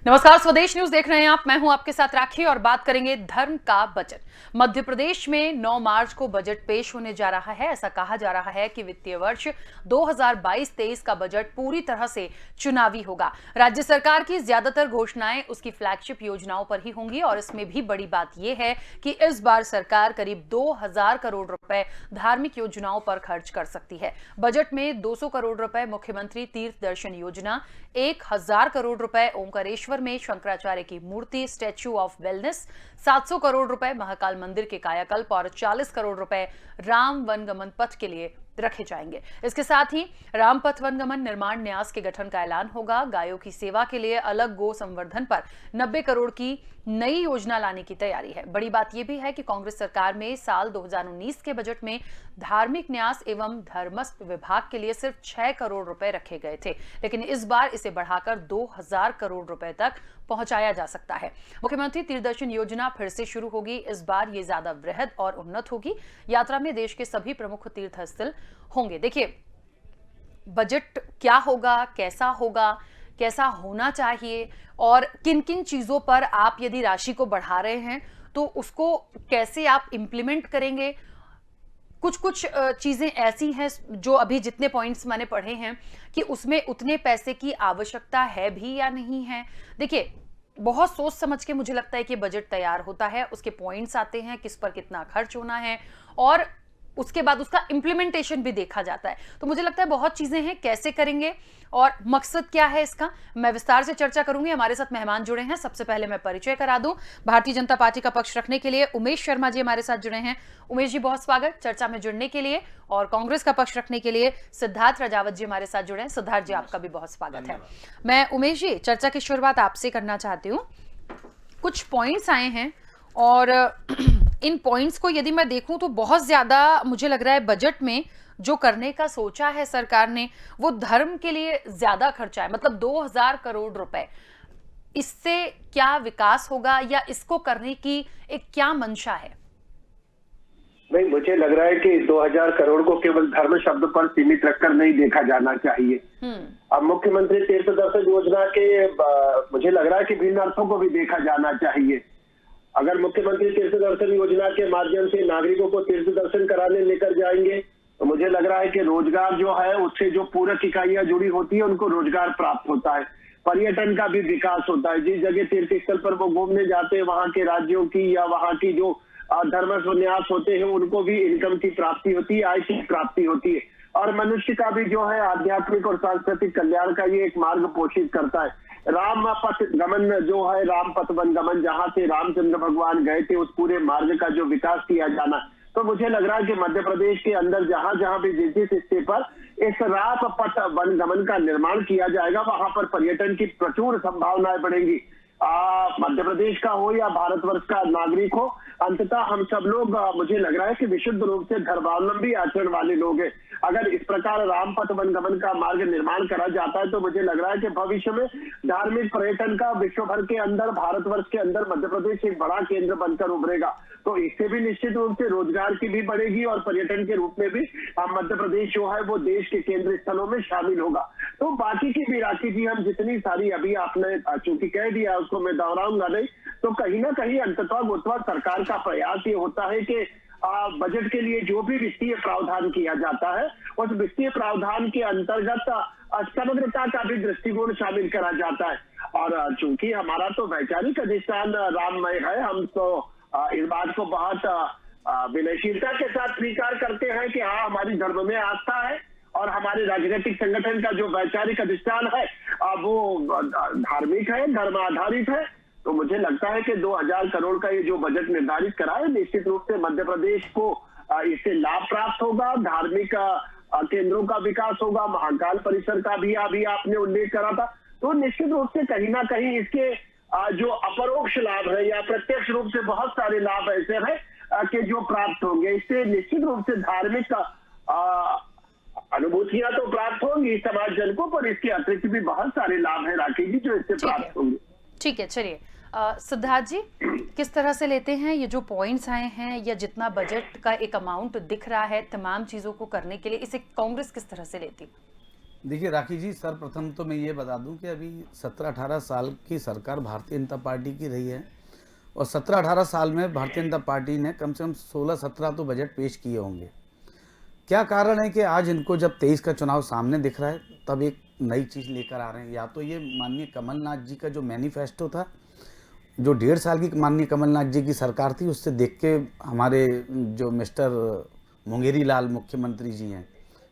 नमस्कार, स्वदेश न्यूज देख रहे हैं आप। मैं हूं आपके साथ राखी और बात करेंगे धर्म का बजट। मध्य प्रदेश में 9 मार्च को बजट पेश होने जा रहा है। ऐसा कहा जा रहा है कि वित्तीय वर्ष 2022-23 का बजट पूरी तरह से चुनावी होगा। राज्य सरकार की ज्यादातर घोषणाएं उसकी फ्लैगशिप योजनाओं पर ही होंगी और इसमें भी बड़ी बात यह है कि इस बार सरकार करीब 2000 करोड़ रुपए धार्मिक योजनाओं पर खर्च कर सकती है। बजट में 200 करोड़ रुपए मुख्यमंत्री तीर्थ दर्शन योजना, 1000 करोड़ रुपए ओंकारेश्वर में शंकराचार्य की मूर्ति स्टैच्यू ऑफ वेलनेस, 700 करोड़ रुपए महाकाल मंदिर के कायाकल्प और 40 करोड़ रुपए राम वनगमन पथ के लिए रखे जाएंगे। इसके साथ ही राम पथ वनगमन निर्माण न्यास के गठन का ऐलान होगा। गायों की सेवा के लिए अलग गो संवर्धन पर 90 करोड़ की नई योजना लाने की तैयारी है। बड़ी बात यह भी है कि कांग्रेस सरकार में साल 2019 के बजट में धार्मिक न्यास एवं धर्मस्थ विभाग के लिए सिर्फ 6 करोड़ रुपए रखे गए थे, लेकिन इस बार इसे बढ़ाकर 2000 करोड़ रुपए तक पहुंचाया जा सकता है। मुख्यमंत्री तीर्थदर्शन योजना फिर से शुरू होगी। इस बार ये ज्यादा वृहद और उन्नत होगी। यात्रा में देश के सभी प्रमुख तीर्थ स्थल होंगे। देखिए, बजट क्या होगा, कैसा होना चाहिए और किन किन चीजों पर आप यदि राशि को बढ़ा रहे हैं तो उसको कैसे आप इंप्लीमेंट करेंगे। कुछ चीजें ऐसी हैं जो अभी जितने पॉइंट्स मैंने पढ़े हैं कि उसमें उतने पैसे की आवश्यकता है भी या नहीं है। देखिए, बहुत सोच समझ के मुझे लगता है कि बजट तैयार होता है, उसके पॉइंट्स आते हैं, किस पर कितना खर्च होना है और उसके बाद उसका इंप्लीमेंटेशन भी देखा जाता है। तो मुझे लगता है बहुत चीजें हैं, कैसे करेंगे और मकसद क्या है इसका, मैं विस्तार से चर्चा करूंगी। हमारे साथ मेहमान जुड़े हैं। सबसे पहले मैं परिचय करा दूं, भारतीय जनता पार्टी का पक्ष रखने के लिए उमेश शर्मा जी हमारे साथ जुड़े हैं। उमेश जी, बहुत स्वागत चर्चा में जुड़ने के लिए। और कांग्रेस का पक्ष रखने के लिए सिद्धार्थ राजावत जी हमारे साथ जुड़े हैं। सिद्धार्थ जी, आपका भी बहुत स्वागत है। मैं उमेश जी, चर्चा की शुरुआत आपसे करना चाहती हूँ। कुछ पॉइंट्स आए हैं और इन पॉइंट्स को यदि मैं देखूं तो बहुत ज्यादा मुझे लग रहा है बजट में जो करने का सोचा है सरकार ने वो धर्म के लिए ज्यादा खर्चा है, मतलब 2000 करोड़ रुपए। इससे क्या विकास होगा या इसको करने की एक क्या मंशा है? नहीं, मुझे लग रहा है कि 2000 करोड़ को केवल धर्म शब्द पर सीमित रखकर नहीं देखा जाना चाहिए। अब मुख्यमंत्री तीर्थ दर्शन योजना के मुझे लग रहा है कि भिन्न अर्थों को भी देखा जाना चाहिए। अगर मुख्यमंत्री तीर्थ दर्शन योजना के माध्यम से नागरिकों को तीर्थ दर्शन कराने लेकर जाएंगे तो मुझे लग रहा है कि रोजगार जो है उससे जो पूरक इकाइयां जुड़ी होती है उनको रोजगार प्राप्त होता है, पर्यटन का भी विकास होता है। जिस जगह तीर्थ स्थल पर वो घूमने जाते हैं वहां के राज्यों की या वहां की जो धर्मस्थ न्यास होते हैं उनको भी इनकम की प्राप्ति होती है, आय की प्राप्ति होती है और मनुष्य का भी जो है आध्यात्मिक और सांस्कृतिक कल्याण का ये एक मार्ग पोषित करता है। राम पथ गमन जो है, राम पथ वन गमन, जहां से रामचंद्र भगवान गए थे उस पूरे मार्ग का जो विकास किया जाना, तो मुझे लग रहा है कि मध्य प्रदेश के अंदर जहां जहां भी जिस जिस स्थिति पर इस राम पथ वन गमन का निर्माण किया जाएगा वहां पर पर्यटन की प्रचुर संभावनाएं बढ़ेंगी। मध्य प्रदेश का हो या भारतवर्ष का नागरिक हो, अंततः हम सब लोग मुझे लग रहा है कि विशुद्ध रूप से धर्मावलंबी आचरण वाले लोग हैं। अगर इस प्रकार राम पथ वनगमन का मार्ग निर्माण करा जाता है तो मुझे लग रहा है कि भविष्य में धार्मिक पर्यटन का विश्व भर के अंदर, भारतवर्ष के अंदर मध्य प्रदेश एक बड़ा केंद्र बनकर उभरेगा। तो इससे भी निश्चित रूप से रोजगार की भी बढ़ेगी और पर्यटन के रूप में भी मध्य प्रदेश जो है वो देश के केंद्र स्थलों में शामिल होगा। तो बाकी की भी राशि जी हम जितनी सारी अभी आपने चूंकि कह दिया उसको मैं दोहराऊंगा नहीं, तो कहीं ना कहीं अंततः सरकार का प्रयास ये होता है कि बजट के लिए जो भी वित्तीय प्रावधान किया जाता है उस वित्तीय प्रावधान के अंतर्गत समग्रता का भी दृष्टिकोण शामिल करा जाता है। और चूंकि हमारा तो वैचारिक अधिष्ठान राममय है, हम तो इस बात को बहुत विनयशीलता के साथ स्वीकार करते हैं कि हाँ, हमारी धर्म में आस्था है और हमारे राजनीतिक संगठन का जो वैचारिक अधिष्ठान है वो धार्मिक है, धर्म आधारित है। तो मुझे लगता है कि 2000 करोड़ का ये जो बजट निर्धारित करा है निश्चित रूप से मध्य प्रदेश को इससे लाभ प्राप्त होगा। धार्मिक केंद्रों का विकास होगा, महाकाल परिसर का भी अभी आपने उल्लेख करा था। तो निश्चित रूप से कहीं ना कहीं इसके जो अपरोक्ष लाभ है या प्रत्यक्ष रूप से बहुत सारे लाभ ऐसे हैं कि जो प्राप्त होंगे। इससे निश्चित रूप से धार्मिक अनुभूतियां तो प्राप्त होंगी समाज जन को, पर इसके अतिरिक्त भी बहुत सारे लाभ है राखी जी जो इससे प्राप्त होंगे। ठीक है, चलिए सिद्धार्थ जी, किस तरह से लेते हैं ये जो पॉइंट्स आए हैं या जितना बजट का एक अमाउंट दिख रहा है तमाम चीजों को करने के लिए, इसे कांग्रेस किस तरह से लेती? देखिए राखी जी, सर्वप्रथम तो मैं ये बता दूं कि अभी 17-18 साल की सरकार भारतीय जनता पार्टी की रही है और 17-18 साल में भारतीय जनता पार्टी ने कम से कम 16-17 तो बजट पेश किए होंगे। क्या कारण है कि आज इनको जब 23 का चुनाव सामने दिख रहा है तब एक नई चीज़ लेकर आ रहे हैं? या तो ये माननीय कमलनाथ जी का जो मैनिफेस्टो था, जो 1.5 साल की माननीय कमलनाथ जी की सरकार थी, उससे देख के हमारे जो मिस्टर मुंगेरी लाल मुख्यमंत्री जी हैं,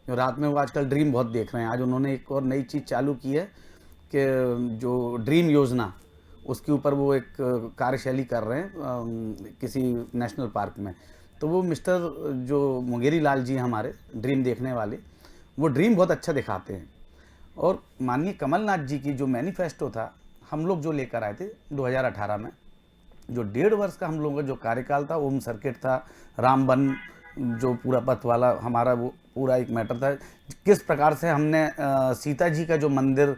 जो रात में वो आजकल ड्रीम बहुत देख रहे हैं, आज उन्होंने एक और नई चीज़ चालू की है कि जो ड्रीम योजना, उसके ऊपर वो एक कार्यशैली कर रहे हैं किसी नेशनल पार्क में। तो वो मिस्टर जो मुंगेरी लाल जी हमारे ड्रीम देखने वाले, वो ड्रीम बहुत अच्छा दिखाते हैं। और माननीय कमलनाथ जी की जो मैनिफेस्टो था, हम लोग जो लेकर आए थे 2018 में, जो 1.5 वर्ष का हम लोगों का जो कार्यकाल था, ओम सर्किट था, रामबन जो पूरा पथ वाला हमारा वो पूरा एक मैटर था, किस प्रकार से हमने सीता जी का जो मंदिर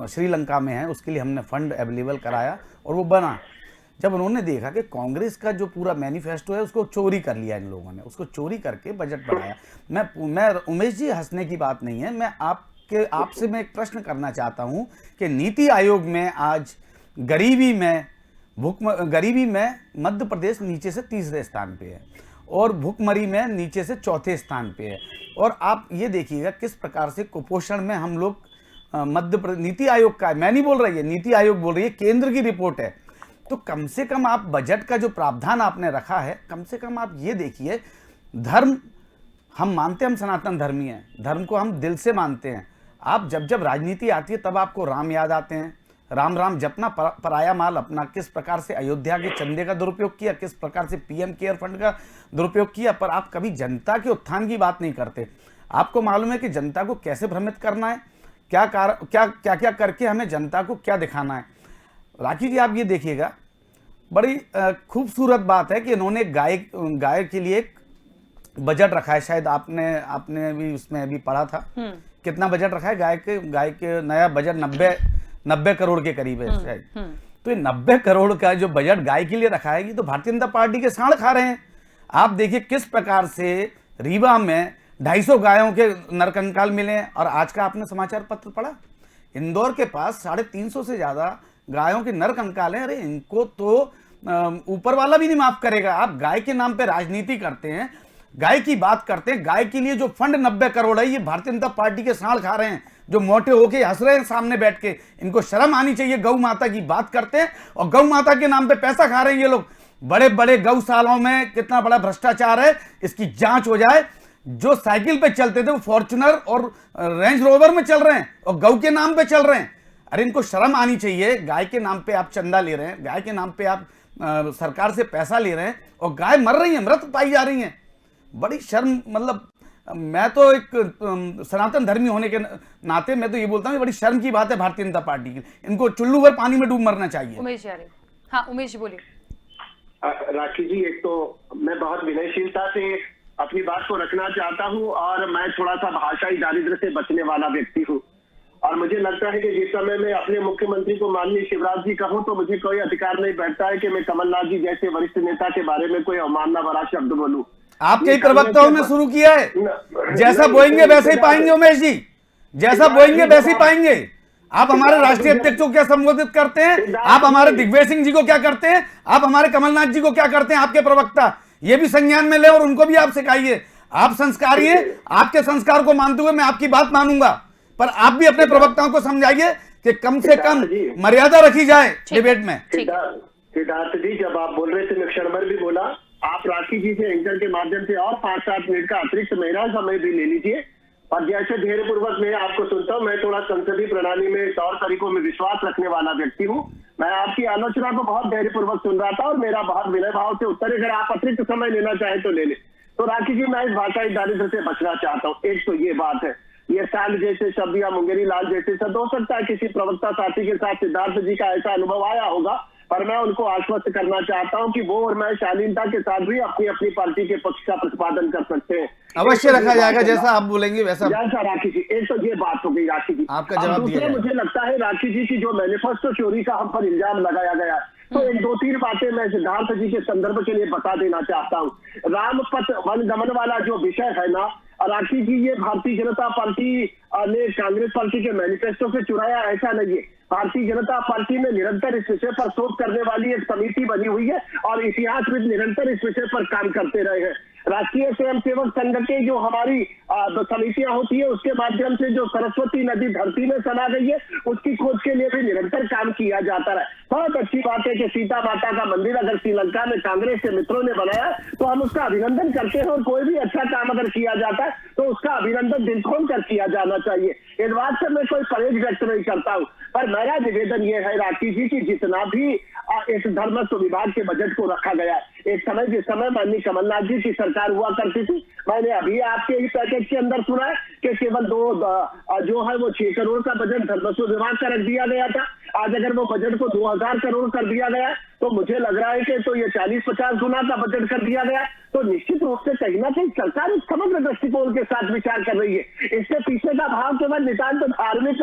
श्रीलंका में है उसके लिए हमने फंड अवेलेबल कराया और वो बना। जब उन्होंने देखा कि कांग्रेस का जो पूरा मैनिफेस्टो है उसको चोरी कर लिया इन लोगों ने, उसको चोरी करके बजट बनाया। मैं उमेश जी, हंसने की बात नहीं है, मैं आपसे मैं एक प्रश्न करना चाहता हूं कि नीति आयोग में आज गरीबी में मध्य प्रदेश नीचे से 3रे स्थान पे है और भुखमरी में नीचे से 4थे स्थान पे है। और आप ये देखिएगा किस प्रकार से कुपोषण में हम लोग मध्य प्रदेश, नीति आयोग का है, मैं नहीं बोल रही है, नीति आयोग बोल रही है, केंद्र की रिपोर्ट है। तो कम से कम आप बजट का जो प्रावधान आपने रखा है, कम से कम आप ये देखिए, धर्म हम मानते हैं, हम सनातन धर्मी हैं, धर्म को हम दिल से मानते हैं। आप जब राजनीति आती है तब आपको राम याद आते हैं, राम राम जपना, पराया माल अपना। किस प्रकार से अयोध्या के चंदे का दुरुपयोग किया, किस प्रकार से पीएम केयर फंड का दुरुपयोग किया, पर आप कभी जनता के उत्थान की बात नहीं करते। आपको मालूम है कि जनता को कैसे भ्रमित करना है, क्या करके हमें जनता को क्या दिखाना है। राखी जी, आप ये देखिएगा, बड़ी खूबसूरत बात है कि इन्होंने गाय के लिए एक बजट रखा है। शायद आपने भी उसमें अभी पढ़ा था, कितना बजट रखा है गाय के नया बजट 90 करोड़ के करीब है शायद। तो ये 90 करोड़ का जो बजट गाय के लिए रखा है, ये तो भारतीय जनता पार्टी के साढ़ खा रहे हैं। आप देखिए किस प्रकार से रीवा में 250 गायों के नरकंकाल मिले हैं। और आज का आपने समाचार पत्र पढ़ा, इंदौर के पास 350 से ज्यादा गायों के नरकंकाल हैं। अरे इनको तो ऊपर वाला भी नहीं माफ करेगा। आप गाय के नाम पे राजनीति करते हैं, गाय की बात करते हैं, गाय के लिए जो फंड 90 करोड़ है, ये भारतीय जनता पार्टी के साढ़ खा रहे हैं, जो मोटे होके हंस रहे हैं सामने बैठ के। इनको शर्म आनी चाहिए। गौ माता की बात करते हैं और गौ माता के नाम पे पैसा खा रहे हैं ये लोग। बड़े बड़े गौशालाओं में कितना बड़ा भ्रष्टाचार है, इसकी जांच हो जाए। जो साइकिल पे चलते थे वो फॉर्च्यूनर और रेंज रोवर में चल रहे हैं और गौ के नाम पे चल रहे हैं। अरे इनको शर्म आनी चाहिए। गाय के नाम पे आप चंदा ले रहे हैं, गाय के नाम पे आप सरकार से पैसा ले रहे हैं और गाय मर रही है, मृत पाई जा रही है। बड़ी शर्म, मतलब मैं तो एक सनातन धर्मी होने के नाते मैं तो ये बोलता हूँ, बड़ी शर्म की बात है भारतीय जनता पार्टी की। इनको चुल्लू भर पानी में डूब मरना चाहिए। उमेश यादव, हाँ उमेश जी बोलिए। राखी जी, एक तो मैं बहुत विनयशीलता से अपनी बात को रखना चाहता हूं और मैं थोड़ा सा भाषाई दारिद्र्य से बचने वाला व्यक्ति हूं। और मुझे लगता है कि जिस समय मैं अपने मुख्यमंत्री को माननीय शिवराज जी कहूं तो मुझे कोई अधिकार नहीं बैठता है कि मैं कमलनाथ जी जैसे वरिष्ठ नेता के बारे में कोई अवमानना भरा शब्द बोलूं। आपके ही प्रवक्ताओं ने शुरू किया है। जैसा बोएंगे वैसे ही पाएंगे उमेश जी, जैसा बोएंगे वैसे ही पाएंगे। आप हमारे राष्ट्रीय अध्यक्ष को क्या संबोधित करते हैं, आप हमारे दिग्विजय सिंह जी को क्या करते हैं, आप हमारे कमलनाथ जी को क्या करते हैं, आपके प्रवक्ता ये भी संज्ञान में ले और उनको भी आप सिखाइए। आप संस्कारी हैं, आपके संस्कार को मानते हुए मैं आपकी बात मानूंगा, पर आप भी अपने प्रवक्ताओं को समझाइए कि कम से कम मर्यादा रखी जाए डिबेट में। सिद्धार्थ जी, जब आप बोल रहे थे मैं क्षण भर भी बोला। आप राखी जी से एंकर के माध्यम से और 5-7 मिनट का अतिरिक्त मेरा समय भी ले लीजिए। और जैसे धैर्य पूर्वक मैं आपको सुनता हूं, मैं थोड़ा संसदीय प्रणाली में तौर तरीकों में विश्वास रखने वाला व्यक्ति हूं। मैं आपकी आलोचना को बहुत धैर्य पूर्वक सुन रहा था और मेरा बहुत विनय भाव से उत्तर, अगर आप अतिरिक्त समय लेना चाहें तो ले लें। तो राखी जी, मैं इस भाषाई दारिद्र्य से बचना चाहता हूँ। एक तो ये बात है, ये साल जैसे शब्द या मुंगेरी लाल जैसे शब्द, हो सकता है किसी प्रवक्ता साथी के साथ सिद्धार्थ जी का ऐसा अनुभव आया होगा, पर मैं उनको आश्वस्त करना चाहता हूं कि वो और मैं शालीनता के साथ भी अपनी अपनी पार्टी के पक्ष का प्रतिपादन कर सकते हैं। अवश्य रखा जाएगा, जैसा आप बोलेंगे वैसा। राखी जी, एक तो ये बात हो गई राखी जी, आपका जवाब दिया। मुझे लगता है राखी जी की जो मैनिफेस्टो चोरी का हम पर इल्जाम लगाया गया, तो एक 2-3 बातें मैं सिद्धार्थ जी के संदर्भ के लिए बता देना चाहता हूँ। रामपथ वन गमन वाला जो विषय है ना, राखी जी, ये भारतीय जनता पार्टी ने कांग्रेस पार्टी के मैनिफेस्टो से चुराया, ऐसा नहीं है। भारतीय जनता पार्टी में निरंतर इस विषय पर शोध करने वाली एक समिति बनी हुई है और इतिहासविद निरंतर इस विषय पर काम करते रहे हैं। राष्ट्रीय स्वयंसेवक संघ के जो हमारी समितियां होती है, उसके माध्यम से जो सरस्वती नदी धरती में समा गई है, उसकी खोज के लिए भी निरंतर काम किया जाता रहा। बहुत अच्छी बात है कि सीता माता का मंदिर अगर श्रीलंका में कांग्रेस के मित्रों ने बनाया तो हम उसका अभिनंदन करते हैं, और कोई भी अच्छा काम अगर किया जाता है तो उसका अभिनंदन दिल खोल कर किया जाना चाहिए। इस बात से मैं कोई परहेज व्यक्त नहीं करता हूँ, पर मेरा निवेदन ये है राखी जी की, जितना भी इस धर्मस्व विभाग के बजट को रखा गया है, एक समय जिस समय माननीय कमलनाथ जी की सरकार हुआ करती थी, मैंने अभी आपके ही पैकेज के अंदर सुना है कि केवल जो है वो 6 करोड़ का बजट धर्मस्व विभाग का रख दिया गया था। आज अगर वो बजट को 2000 करोड़ कर दिया गया तो मुझे लग रहा है कि तो ये 40-50 गुना का बजट कर दिया गया। तो निश्चित रूप से कहीं ना कहीं सरकार इस समग्र दृष्टिकोण के साथ विचार कर रही है। इसके पीछे का भाव केवल नितांत धार्मिक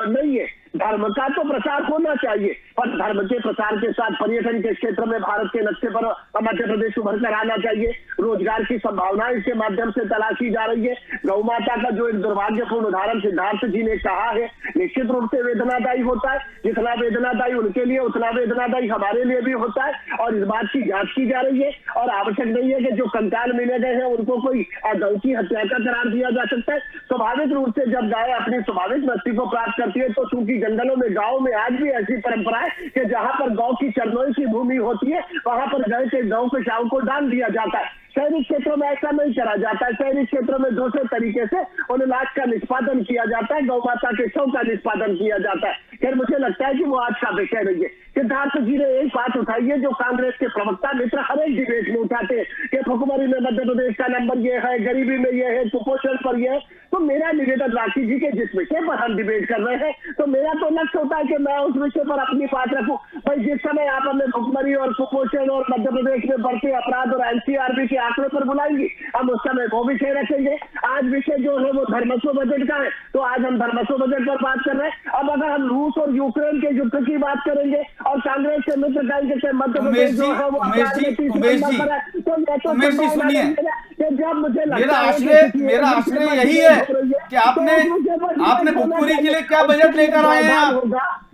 नहीं है। धर्म का तो प्रचार होना चाहिए, पर धर्म के प्रचार के साथ पर्यटन के क्षेत्र में भारत के नक्शे पर मध्य प्रदेश उभर कर आना चाहिए। रोजगार की संभावनाएं इसके माध्यम से तलाशी जा रही है। गौ माता का जो एक दुर्भाग्यपूर्ण उदाहरण सिद्धार्थ जी ने कहा है, निश्चित रूप से वेदनादायी होता है। जितना वेदनादायी उनके लिए, उतना वेदनादायी हमारे लिए भी होता है, और इस बात की जांच की जा रही है। और आवश्यक नहीं है कि जो कंकाल मिले गए हैं उनको कोई गौ की हत्या का करार दिया जा सकता है। स्वाभाविक रूप से जब गाय अपनी स्वाभाविक मृत्यु को प्राप्त करती है, तो चूंकि जंगलों में, गांव में आज भी ऐसी परंपरा है कि जहां पर गौ की चरनोई की भूमि होती है, वहां पर गाय के गौ के शव को डाल दिया जाता है। शहरी क्षेत्रों में ऐसा नहीं करा जाता है। शहरी क्षेत्रों में दूसरे तरीके से उन लाश का निष्पादन किया जाता है, गौ माता के शव का निष्पादन किया जाता है। फिर मुझे लगता है कि वो आज का विषय नहीं है। सिद्धार्थ जी ने एक बात उठाई है जो कांग्रेस के प्रवक्ता मित्र हर एक डिबेट में उठाते हैं कि भुखमरी में मध्य प्रदेश का नंबर ये है, गरीबी में ये है, कुपोषण पर ये है। तो मेरा निवेदन राखी जी के जिस विषय पर हम डिबेट कर रहे हैं, तो मेरा तो लक्ष्य होता है कि मैं उस विषय पर अपनी बात रखूं। भाई, जिस समय आप हमें भुखमरी और कुपोषण और मध्य प्रदेश में बढ़ते अपराध और एनसीआरबी के आंकड़े पर बुलाएंगे, हम उस समय वो विषय रखेंगे। आज विषय जो है वो धर्मस्व बजट का है, तो आज हम धर्मस्व बजट पर बात कर रहे हैं। अब अगर हम रूस और यूक्रेन के युद्ध की बात करेंगे और कांग्रेस के मित्र कहेंगे कि मध्य प्रदेश जो है वो जब मुझे मेरा आश्रय यही है कि आपने भुखमरी के लिए क्या बजट लेकर आए हैं?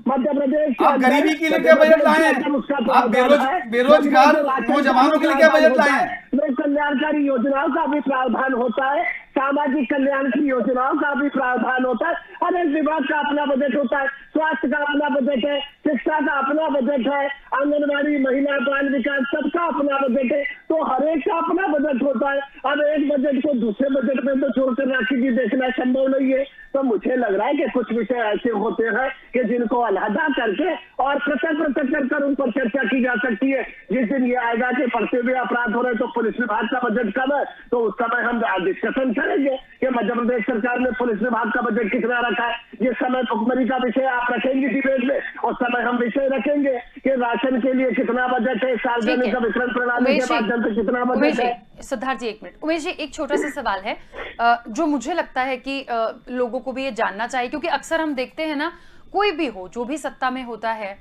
मध्य प्रदेश आप गरीबी के लिए क्या बजट लाए हैं? आप बेरोजगार नौजवानों के लिए क्या बजट लाए हैं? लोक कल्याणकारी योजनाओं का भी प्रावधान होता है, सामाजिक कल्याण की योजनाओं का भी प्रावधान होता है। हर एक विभाग का अपना बजट होता है। स्वास्थ्य का अपना बजट है, शिक्षा का अपना बजट है, आंगनबाड़ी, महिला, बाल विकास, सबका अपना बजट है। तो हर एक का अपना बजट होता है। अब एक बजट को दूसरे बजट में तो छोड़कर राखी जी देखना संभव नहीं है। तो मुझे लग रहा है कि कुछ विषय ऐसे होते हैं कि जिनको अलहदा करके और पृथक कर उन पर चर्चा की जा सकती है। जिस दिन ये आएगा कि बढ़ते हुए अपराध हो रहे तो पुलिस विभाग का बजट कम है, तो उस समय हम डिस्कशन करेंगे कि मध्य प्रदेश सरकार ने पुलिस विभाग का बजट कितना रखा है। जिस समय भुखमरी का विषय आप रखेंगे डिबेट में, उस समय हम विषय रखेंगे कि राशन के लिए कितना बजट है, सार्वजनिक वितरण प्रणाली के माध्यम से कितना बजट है। सिद्धार्थ जी, एक मिनट। उमेश जी, एक छोटा सा सवाल है जो मुझे लगता है कि लोगों को भी ये जानना चाहिए, क्योंकि अक्सर हम देखते हैं ना, कोई भी हो, जो भी सत्ता में होता है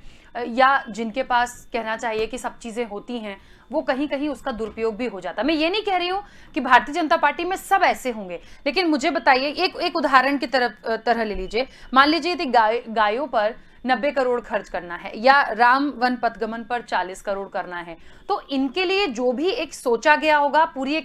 या जिनके पास कहना चाहिए कि सब चीजें होती हैं, वो कहीं कहीं उसका दुरुपयोग भी हो जाता है। मैं ये नहीं कह रही हूँ कि भारतीय जनता पार्टी में सब ऐसे होंगे, लेकिन मुझे बताइए, एक उदाहरण की तरह ले लीजिए। मान लीजिए गायों पर 90 करोड़ खर्च करना है या राम वन पथगमन पर 40 करोड़ करना है, तो इनके लिए जो भी एक सोचा गया होगा, पूरी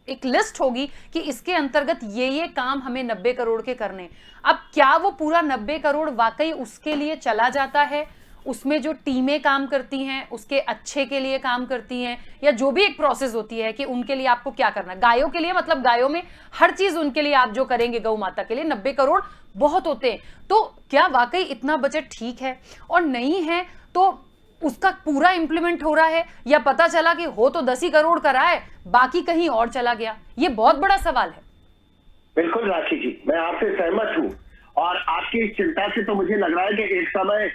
एक लिस्ट होगी कि इसके अंतर्गत ये काम हमें 90 करोड़ के करने। अब क्या वो पूरा 90 करोड़ वाकई उसके लिए चला जाता है? उसमें जो टीमें काम करती हैं उसके अच्छे के लिए काम करती हैं, या जो भी एक प्रोसेस होती है कि उनके लिए आपको क्या करना है? गायों के लिए, मतलब गायों में हर चीज उनके लिए आप जो करेंगे गौ माता के लिए, 90 करोड़ बहुत होते हैं। तो क्या वाकई इतना बजट ठीक है? और नहीं है तो उसका पूरा इंप्लीमेंट हो रहा है, या पता चला कि हो तो 10 ही करोड़ का रहा है, बाकी कहीं और चला गया? ये बहुत बड़ा सवाल है। बिल्कुल राखी जी, मैं आपसे सहमत हूँ, और आपकी इस चिंता से तो मुझे लग रहा है कि एक समय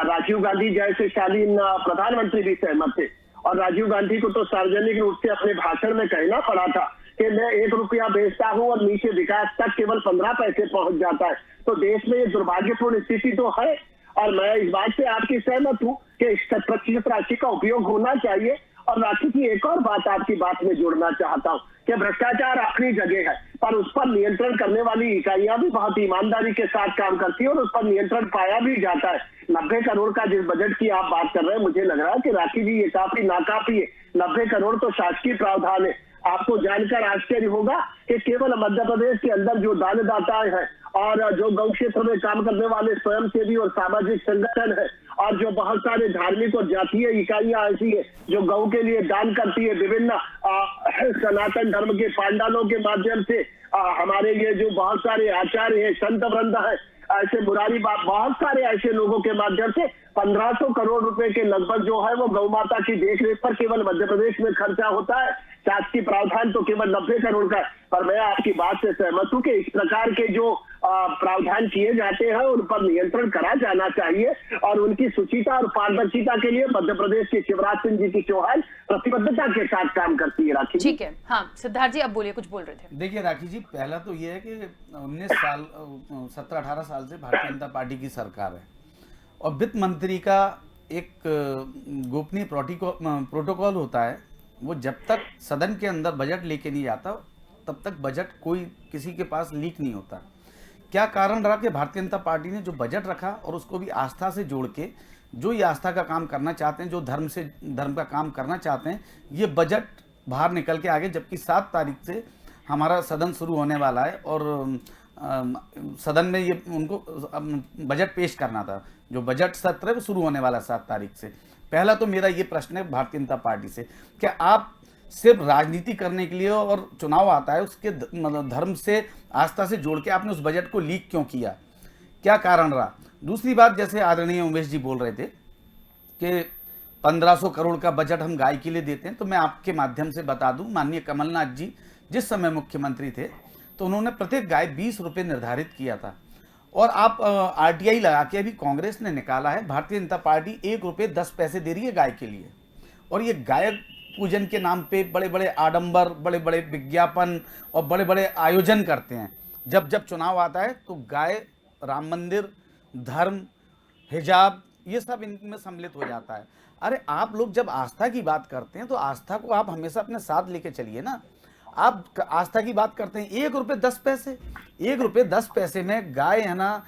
राजीव गांधी जैसे शालीन प्रधानमंत्री भी सहमत थे, और राजीव गांधी को तो सार्वजनिक रूप से अपने भाषण में कहना पड़ा था कि मैं 1 रुपया बेचता हूं और नीचे विकास तक केवल 15 पैसे पहुंच जाता है। तो देश में ये दुर्भाग्यपूर्ण स्थिति तो है, और मैं इस बात से आपकी सहमत हूं कि प्रतिशत राशि का उपयोग होना चाहिए। और राखी जी, एक और बात आपकी बात में जोड़ना चाहता हूँ कि भ्रष्टाचार अपनी जगह है, पर उस पर नियंत्रण करने वाली इकाइयां भी बहुत ईमानदारी के साथ काम करती है और उस पर नियंत्रण पाया भी जाता है। 90 करोड़ का जिस बजट की आप बात कर रहे हैं, मुझे लग रहा है कि राखी जी ये काफी नाकाफी है। 90 करोड़ तो शासकीय प्रावधान है। आपको जानकर आश्चर्य होगा कि केवल मध्य प्रदेश के अंदर जो दानदाताएं हैं और जो गौ क्षेत्र में काम करने वाले स्वयंसेवी और सामाजिक संगठन है और जो बहुत सारे धार्मिक और जातीय इकाइयां ऐसी है जो गौ के लिए दान करती है, विभिन्न सनातन धर्म के पांडालों के माध्यम से हमारे ये जो बहुत सारे आचार्य है, संत वृंद है, ऐसे मुरारी बाप, बहुत सारे ऐसे लोगों के माध्यम से 1500 करोड़ रुपए के लगभग जो है वो गौ माता की देखरेख पर केवल मध्य प्रदेश में खर्चा होता है। शासकीय प्रावधान तो केवल 90 करोड़ का है। पर मैं आपकी बात से सहमत हूं कि इस प्रकार के जो प्रावधान किए जाते हैं उन पर नियंत्रण करा जाना चाहिए और उनकी सुचिता और पारदर्शिता के लिए मध्य प्रदेश के शिवराज सिंह जी की चौहान प्रतिबद्धता के साथ काम करती है। राखी जी, ठीक है। हाँ सिद्धार्थ जी, अब बोलिए, कुछ बोल रहे थे। देखिए राखी जी, पहला तो ये है कि 17-18 साल से भारतीय जनता पार्टी की सरकार है और वित्त मंत्री का एक गोपनीय प्रोटोकॉल होता है, वो जब तक सदन के अंदर बजट लेके नहीं जाता तब तक बजट कोई किसी के पास लीक नहीं होता। क्या कारण रहा कि भारतीय जनता पार्टी ने जो बजट रखा और उसको भी आस्था से जोड़ के, जो ये आस्था का काम करना चाहते हैं, जो धर्म का काम करना चाहते हैं, ये बजट बाहर निकल के आगे, जबकि 7 तारीख से हमारा सदन शुरू होने वाला है और सदन में ये उनको बजट पेश करना था। जो बजट सत्र है वो शुरू होने वाला है 7 तारीख से। पहला तो मेरा ये प्रश्न है भारतीय जनता पार्टी से, क्या आप सिर्फ राजनीति करने के लिए और चुनाव आता है उसके मतलब धर्म से, आस्था से जोड़ के आपने उस बजट को लीक क्यों किया, क्या कारण रहा? दूसरी बात, जैसे आदरणीय उमेश जी बोल रहे थे कि 1500 करोड़ का बजट हम गाय के लिए देते हैं, तो मैं आपके माध्यम से बता दूं, माननीय कमलनाथ जी जिस समय मुख्यमंत्री थे तो उन्होंने प्रत्येक गाय 20 रुपये निर्धारित किया था और आप RTI लगा के, अभी कांग्रेस ने निकाला है, भारतीय जनता पार्टी 1 रुपये 10 पैसे दे रही है गाय के लिए। और ये गाय पूजन के नाम पे बड़े बड़े आडंबर, बड़े बड़े विज्ञापन और बड़े बड़े आयोजन करते हैं। जब जब चुनाव आता है तो गाय, राम मंदिर, धर्म, हिजाब, ये सब इनमें सम्मिलित हो जाता है। अरे आप लोग जब आस्था की बात करते हैं तो आस्था को आप हमेशा अपने साथ लेके चलिए ना। आप आस्था की बात करते हैं, 1 रुपये 10 पैसे, 1 रुपये 10 पैसे में गाय है ना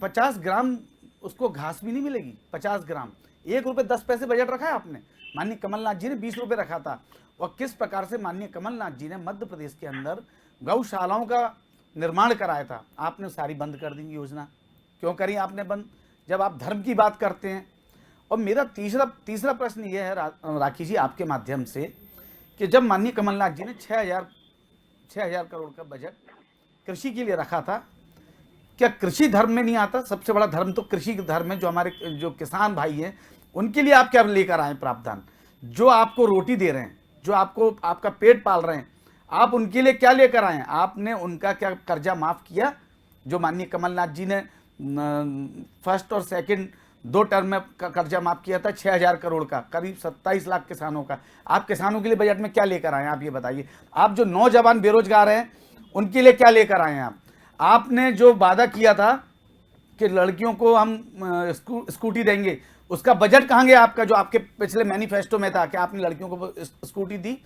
50 ग्राम उसको घास भी नहीं मिलेगी। 50 ग्राम, 1 रुपये 10 पैसे बजट रखा है आपने। माननीय कमलनाथ जी ने 20 रुपये रखा था और किस प्रकार से माननीय कमलनाथ जी ने मध्य प्रदेश के अंदर गौशालाओं का निर्माण कराया था, आपने सारी बंद कर दी योजना। क्यों करी आपने बंद, जब आप धर्म की बात करते हैं? और मेरा तीसरा प्रश्न ये है राखी जी आपके माध्यम से कि जब माननीय कमलनाथ जी ने 6,000 करोड़ का बजट कृषि के लिए रखा था, क्या कृषि धर्म में नहीं आता? सबसे बड़ा धर्म तो कृषि धर्म है। जो हमारे जो किसान भाई हैं उनके लिए आप क्या लेकर आए प्रावधान? जो आपको रोटी दे रहे हैं, जो आपका पेट पाल रहे हैं, आप उनके लिए क्या लेकर आए? आपने उनका क्या कर्जा माफ किया? जो माननीय कमलनाथ जी ने फर्स्ट और सेकंड 2 टर्म में कर्जा माफ किया था 6,000 करोड़ का, करीब 27 लाख किसानों का। आप किसानों के लिए बजट में क्या लेकर आए? आप ये बताइए। आप जो नौजवान बेरोजगार हैं उनके लिए क्या लेकर आए हैं? आपने जो वादा किया था कि लड़कियों को हम स्कूटी देंगे, उसका बजट कहाँ गया आपका, जो आपके पिछले मैनिफेस्टो में था कि आपने लड़कियों को स्कूटी दी?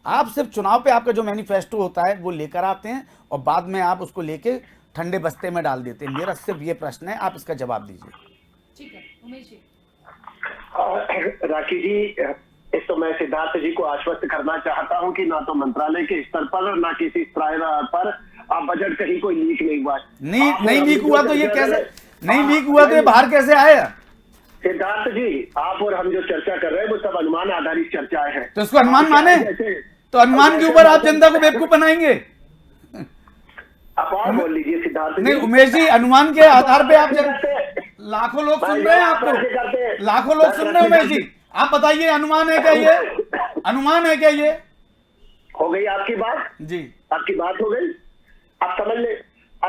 आप सिर्फ चुनाव पे आपका जो मैनिफेस्टो होता है वो लेकर आते हैं और बाद में आप उसको लेके ठंडे बस्ते में डाल देते हैं। मेरा सिर्फ ये प्रश्न है, आप इसका जवाब दीजिए। ठीक है उमेश जी। राखी जी, एक तो मैं सिद्धार्थ जी को आश्वस्त करना चाहता हूं कि ना तो मंत्रालय के स्तर पर ना किसी स्तर पर बजट कहीं कोई लीक नहीं हुआ। नहीं लीक हुआ तो ये कैसे नहीं लीक हुआ तो ये बाहर कैसे आया? सिद्धार्थ जी, आप और हम जो चर्चा कर रहे हैं वो सब अनुमान आधारित चर्चाएं हैं। तो इसको अनुमान माने, तो अनुमान के ऊपर आप जनता को बेवकूफ बनाएंगे? आप और बोल लीजिए सिद्धार्थ जी। नहीं उमेश जी, अनुमान के आधार पे आप लाखों लोग सुन रहे हैं, आपको लाखों लोग सुन रहे हैं। उमेश जी आप बताइए, अनुमान है क्या ये? अनुमान है क्या ये? हो गई आपकी बात जी, आपकी बात हो गई, आप समझ ले।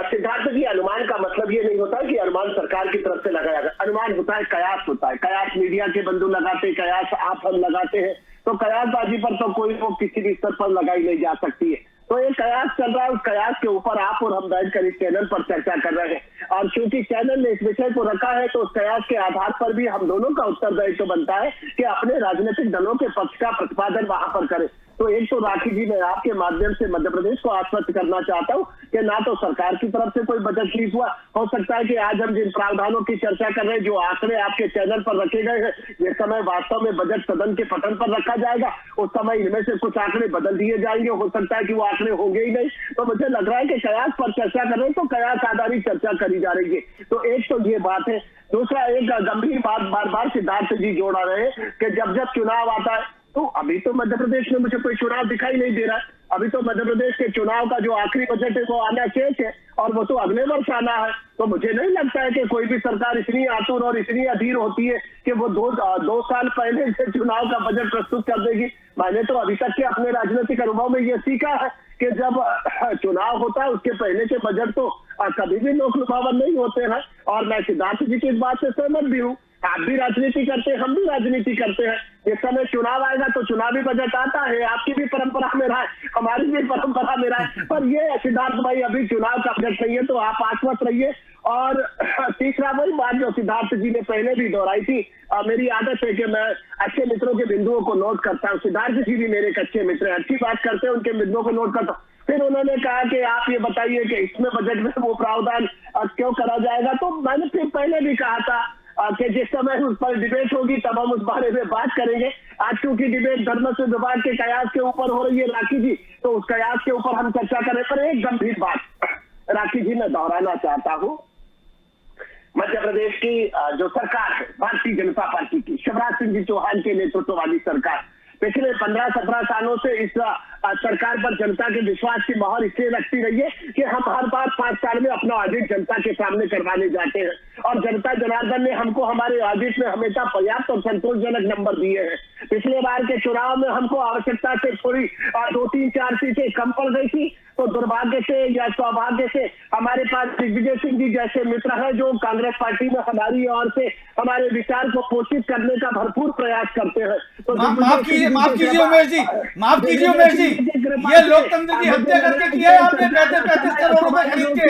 सिद्धार्थ जी, अनुमान का मतलब ये नहीं होता कि अनुमान सरकार की तरफ से लगाया जाए। अनुमान होता है, कयास होता है। कयास मीडिया के बंधु लगाते, कयास आप हम लगाते हैं। तो कयासबाजी पर तो कोई वो किसी भी स्तर पर लगाई नहीं जा सकती है। तो ये कयास चल रहा है, उस कयास के ऊपर आप और हम बैठकर इस चैनल पर चर्चा कर रहे हैं। और क्योंकि चैनल ने इस विषय को रखा है, तो उस कयास के आधार पर भी हम दोनों का उत्तरदायित्व बनता है कि अपने राजनीतिक दलों के पक्ष का प्रतिपादन वहां पर करें। तो एक तो राखी जी, मैं आपके माध्यम से मध्य प्रदेश को आश्वस्त करना चाहता हूं कि ना तो सरकार की तरफ से कोई बजट लीक हुआ। हो सकता है कि आज हम जिन प्रावधानों की चर्चा कर रहे हैं, जो आंकड़े आपके चैनल पर रखे गए हैं, जिस समय वास्तव में बजट सदन के पटल पर रखा जाएगा, उस समय इनमें से कुछ आंकड़े बदल दिए जाएंगे। हो सकता है कि वो आंकड़े होंगे ही नहीं। तो मुझे लग रहा है कि कयास पर चर्चा कर रहे हैं, तो कयास आधारित चर्चा करी जा रही है। तो एक तो ये बात है। दूसरा, एक गंभीर बात बार बार सिद्धार्थ जी जोड़ा रहे कि जब जब चुनाव आता है, तो अभी तो मध्य प्रदेश में मुझे कोई चुनाव दिखाई नहीं दे रहा है। अभी तो मध्य प्रदेश के चुनाव का जो आखिरी बजट है वो आना शेष है, और वो तो अगले वर्ष आना है। तो मुझे नहीं लगता है कि कोई भी सरकार इतनी आतुर और इतनी अधीर होती है कि वो दो साल पहले से चुनाव का बजट प्रस्तुत कर देगी। मैंने तो अभी तक के अपने राजनीतिक अनुभव में ये सीखा है कि जब चुनाव होता है, उसके पहले के बजट तो कभी भी लोक लुभावन नहीं होते हैं। और मैं सिद्धार्थ जी की इस बात से सहमत भी हूँ। आप भी राजनीति करते हैं, हम भी राजनीति करते हैं। इस समय चुनाव आएगा तो चुनावी बजट आता है, आपकी भी परंपरा में रहा है, हमारी भी परंपरा में रहा है। पर ये सिद्धार्थ भाई, अभी चुनाव का बजट नहीं है, तो आप आश्वस्त रहिए। और तीसरा वही बात जो सिद्धार्थ जी ने पहले भी दोहराई थी, मेरी आदत है कि मैं अच्छे मित्रों के बिंदुओं को नोट करता हूँ। सिद्धार्थ जी भी मेरे एक अच्छे मित्र हैं, अच्छी बात करते हैं, उनके बिंदुओं को नोट करता हूँ। फिर उन्होंने कहा कि आप ये बताइए कि इसमें बजट में वो प्रावधान क्यों करा जाएगा। तो मैंने फिर पहले भी कहा था कि जिस समय उस पर डिबेट होगी तब हम उस बारे में बात करेंगे। आज क्योंकि डिबेट धर्मस्व विभाग के कयास के ऊपर हो रही है राखी जी, तो उस कयास के ऊपर हम चर्चा करें। पर एक गंभीर बात राखी जी मैं दोहराना चाहता हूँ। मध्य प्रदेश की जो सरकार है, भारतीय जनता पार्टी की, शिवराज सिंह जी चौहान के नेतृत्व वाली सरकार, पिछले 15-17 सालों से इस सरकार पर जनता के विश्वास की मोहर इसलिए लगती रही है कि हम हर बार 5 साल में अपना ऑडिट जनता के सामने करवाने जाते हैं, और जनता जनार्दन ने हमको हमारे ऑडिट में हमेशा पर्याप्त और संतोषजनक नंबर दिए हैं। पिछले बार के चुनाव में हमको आवश्यकता से थोड़ी 2-3-4 सीटें कम पड़ गई थी, तो दुर्भाग्य से या सौभाग्य से हमारे पास दिग्विजय सिंह जी जैसे मित्र हैं, जो कांग्रेस पार्टी में हमारी ओर से हमारे विचार को पोषित करने का भरपूर प्रयास करते हैं। तो माफ कीजिए उमेश जी, माफ कीजिए उमेश जी, ये लोकतंत्र की हत्या करके किया है आपने 35 करोड़ रुपए खरीद के।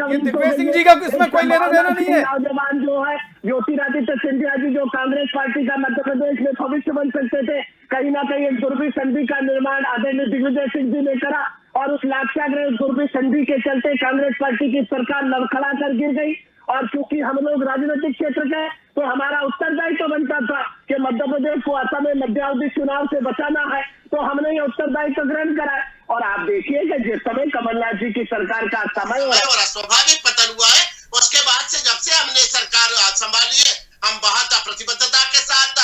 ये दिग्विजय सिंह जी का इसमें कोई लेना देना नहीं है। नौजवान जो है ज्योतिरादित्य सिंधिया जी, जो कांग्रेस पार्टी का मध्य प्रदेश में भविष्य बन सकते थे, कहीं ना कहीं एक दुर्बी संधि का निर्माण आदरणीय दिग्विजय सिंह जी ने करा, और उस लाक्षाग्रह दुर्बी संधि के चलते कांग्रेस पार्टी की सरकार लड़खड़ा कर गिर गई। और क्योंकि हम लोग राजनीतिक क्षेत्र के, तो हमारा उत्तरदायित्व बनता था कि मध्य प्रदेश को असमय मध्यावधि चुनाव से बचाना है, तो हमने ये उत्तरदायित्व ग्रहण करा है। और आप देखिए कि जिस समय कमलनाथ जी की सरकार का समय और स्वाभाविक पतन हुआ है, उसके बाद से जब से हमने सरकार संभाली है, हम बहुत प्रतिबद्धता के साथ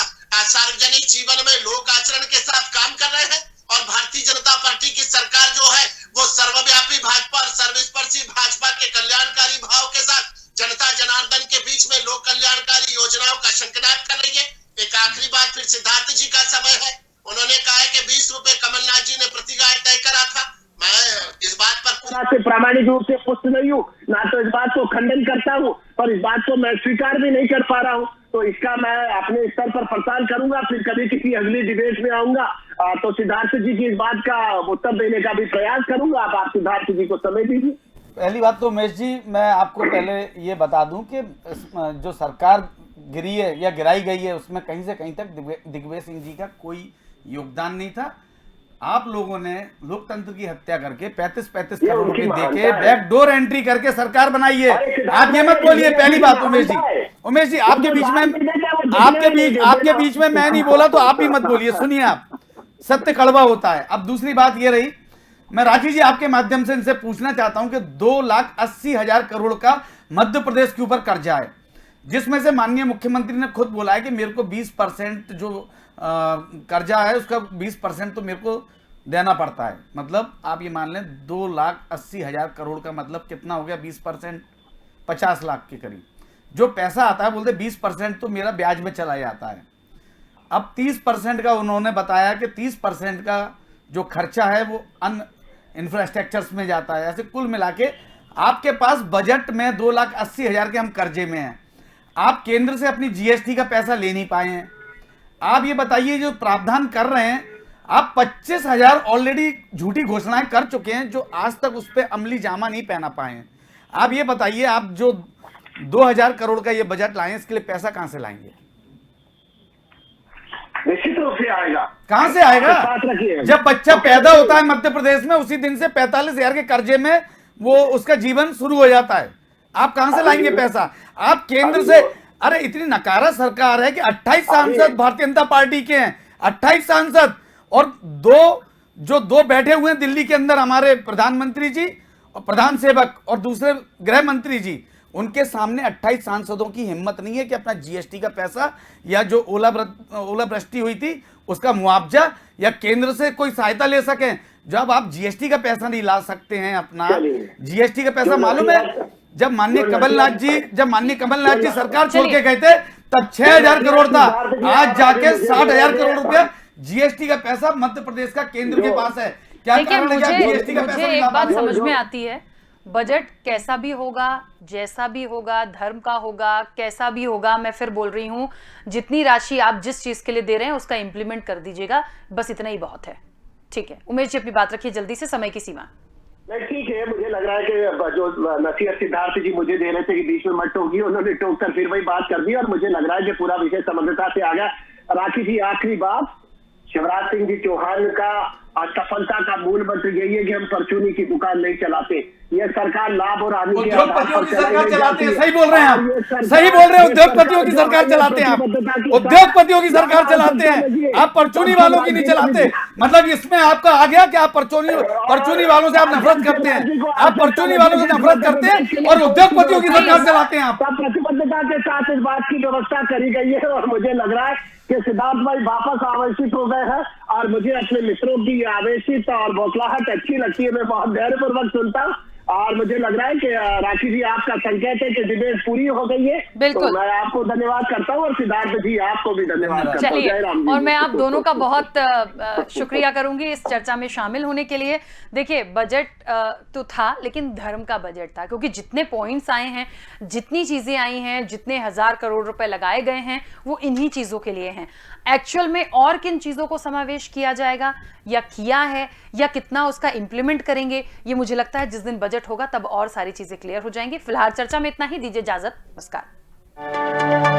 सार्वजनिक जीवन में लोक आचरण के साथ काम कर रहे हैं। और भारतीय जनता पार्टी की सरकार जो है वो सर्वव्यापी भाजपा और सर्वस्पर्शी भाजपा के कल्याणकारी भाव के साथ जनता जनार्दन के बीच में लोक कल्याणकारी योजनाओं का शंखनाद कर रही है। एक आखिरी बात फिर सिद्धार्थ जी का समय है। उन्होंने कहा है कि 20 रुपए कमलनाथ जी ने प्रति गाय तय करा था। मैं इस बात पर प्रामाणिक रूप से पुष्ट नहीं हूँ, ना तो इस बात को खंडन करता हूँ, पर इस बात को मैं स्वीकार भी नहीं कर पा रहा हूँ। तो इसका मैं अपने स्तर पर प्रचार करूंगा, फिर कभी किसी अगली डिबेट में आऊंगा तो सिद्धार्थ जी की इस बात का उत्तर देने का भी प्रयास करूंगा। आप सिद्धार्थ जी को समय दीजिए। पहली बात तो उमेश जी, मैं आपको पहले ये बता दूं कि जो सरकार गिरी है या गिराई गई है, उसमें कहीं से कहीं तक दिग्विजय सिंह जी का कोई योगदान नहीं था। आप लोगों ने लोकतंत्र की हत्या करके 35 करोड़ रुपए देके बैकडोर एंट्री करके सरकार बनाई है। आप ये मत बोलिए। पहली बात उमेश जी, आपके बीच में मैं नहीं बोला तो आप भी मत बोलिए। सुनिए, आप सत्य कड़वा होता है। अब दूसरी बात ये रही, मैं राखी जी आपके माध्यम से इनसे पूछना चाहता हूं कि 2,80,000 करोड़ का मध्य प्रदेश के ऊपर कर्जा है, जिसमें से माननीय मुख्यमंत्री ने खुद बोला है कि मेरे को 20% जो कर्जा है उसका 20% तो मेरे को देना पड़ता है। मतलब आप ये मान लें 2,80,000 करोड़ का मतलब कितना हो गया? 20% 50 लाख के करीब जो पैसा आता है। बोलते 20% तो मेरा ब्याज में चला जाता है। अब 30% का उन्होंने बताया कि 30% का जो खर्चा है वो अन्य इंफ्रास्ट्रक्चर्स में जाता है। ऐसे कुल मिला के आपके पास बजट में 2,80,000 के हम कर्जे में हैं। आप केंद्र से अपनी GST का पैसा ले नहीं पाए हैं। आप ये बताइए, जो प्रावधान कर रहे हैं, आप 25,000 ऑलरेडी झूठी घोषणाएं कर चुके हैं जो आज तक उस पर अमली जामा नहीं पहना पाए हैं। आप ये बताइए, आप जो 2,000 करोड़ का ये बजट लाए, इसके लिए पैसा कहां से लाएंगे? निश्चित रूप से आएगा। कहां से आएगा? बात रखिए, जब बच्चा पैदा होता है मध्य प्रदेश में, उसी दिन से 45,000 के कर्जे में वो उसका जीवन शुरू हो जाता है। आप कहां से लाएंगे पैसा? आप केंद्र से, अरे इतनी नकारा सरकार है कि 28 सांसद भारतीय जनता पार्टी के हैं, 28 सांसद, और दो बैठे हुए हैं दिल्ली के अंदर, हमारे प्रधानमंत्री जी और प्रधान सेवक और दूसरे गृह मंत्री जी, उनके सामने 28 सांसदों की हिम्मत नहीं है कि अपना जीएसटी का पैसा या जो ओलावृष्टि हुई थी उसका मुआवजा या केंद्र से कोई सहायता ले सकें। जब आप जीएसटी का पैसा नहीं ला सकते हैं, अपना जीएसटी का पैसा, मालूम है जब माननीय कमलनाथ जी सरकार छोड़ के गए थे तब 6,000 करोड़ था, आज जाके 60,000 करोड़ रुपया जीएसटी का पैसा मध्य प्रदेश का केंद्र के पास है। क्या कारण है कि आप जीएसटी का पैसा नहीं ला एक बात पा रहे? समझ में आती है, बजट कैसा भी होगा, जैसा भी होगा, धर्म का होगा, कैसा भी होगा, मैं फिर बोल रही हूं, जितनी राशि आप जिस चीज के लिए दे रहे हैं उसका इंप्लीमेंट कर दीजिएगा, बस इतना ही बहुत है। ठीक है, उमेश जी अपनी बात रखिए जल्दी से, समय की सीमा। नहीं ठीक है, मुझे लग रहा है कि जो नसीहत सिद्धार्थ जी मुझे दे रहे थे कि बीच में मत टोकिए, उन्होंने टोक कर फिर वही बात कर दी और मुझे लग रहा है कि पूरा विषय समग्रता से आ गया। राखी जी, आखिरी बात, शिवराज सिंह जी चौहान का असफलता का मूल मंत्र यही है कि हम परचूनी की दुकान नहीं चलाते। ये सरकार लाभ और हानि के उद्योगपतियों की सरकार चलाते हैं, सही बोल रहे हैं आप, सही बोल रहे हैं, उद्योगपतियों की सरकार चलाते हैं आप, उद्योगपतियों की सरकार चलाते हैं आप, परचूनी वालों की नहीं चलाते। मतलब इसमें आपका आ गया कि आप परचूनी वालों से आप नफरत करते हैं, आप परचूनी वालों से नफरत करते हैं और उद्योगपतियों की सरकार चलाते हैं आप। प्रतिबद्धता के साथ इस बात की व्यवस्था करी गई है और मुझे लग रहा है कि सिद्धार्थ भाई वापस आवेशित हो गए हैं और मुझे अपने मित्रों की आवेशित और बौखलाहट अच्छी लगती है, मैं बहुत धैर्यपूर्वक सुनता हूँ और मुझे लग रहा है कि राखी जी आपका संकेत है कि डिबेट पूरी हो गई है। बिल्कुल, तो मैं आपको धन्यवाद करता हूँ और सिद्धार्थ जी आपको भी धन्यवाद करता हूँ। चलिए, और मैं आप दोनों का बहुत शुक्रिया करूंगी इस चर्चा में शामिल होने के लिए। देखिए, बजट तो था लेकिन धर्म का बजट था, क्योंकि जितने पॉइंट्स आए हैं, जितनी चीजें आई हैं, जितने 1,000 करोड़ रुपए लगाए गए हैं, वो इन्हीं चीजों के लिए हैं। एक्चुअल में और किन चीजों को समावेश किया जाएगा या किया है या कितना उसका इंप्लीमेंट करेंगे, ये मुझे लगता है जिस दिन बजट होगा तब और सारी चीजें क्लियर हो जाएंगी। फिलहाल चर्चा में इतना ही, दीजिए इजाजत, नमस्कार।